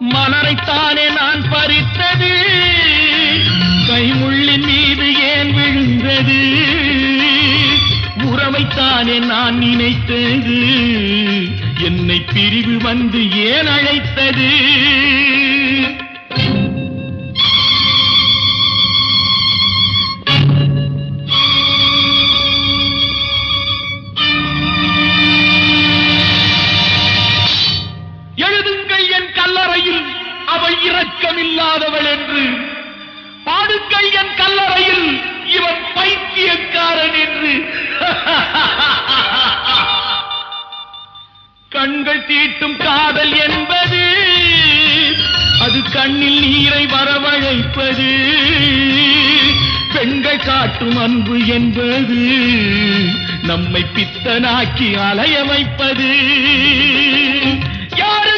மலரைத்தானே நான் பறித்தது, கைமுள்ளின் மீது ஏன் விழுந்தது? உறவைத்தானே நான் நினைத்தது, என்னை பிரிவு வந்து ஏன் அழைத்தது? எழுதுங்கள் என் கல்லறையில் அவள் இரக்கமில்லாதவள் என்று, பாடுங்கள் என் கல்லறையில் இவன் பைத்தியக்காரன் என்று. கண்கள் தீட்டும் காதல் என்பது அது கண்ணில் நீரை வரவழைப்பது, பெண்கள் காட்டும் அன்பு என்பது நம்மை பித்தனாக்கி அலைய வைப்பது.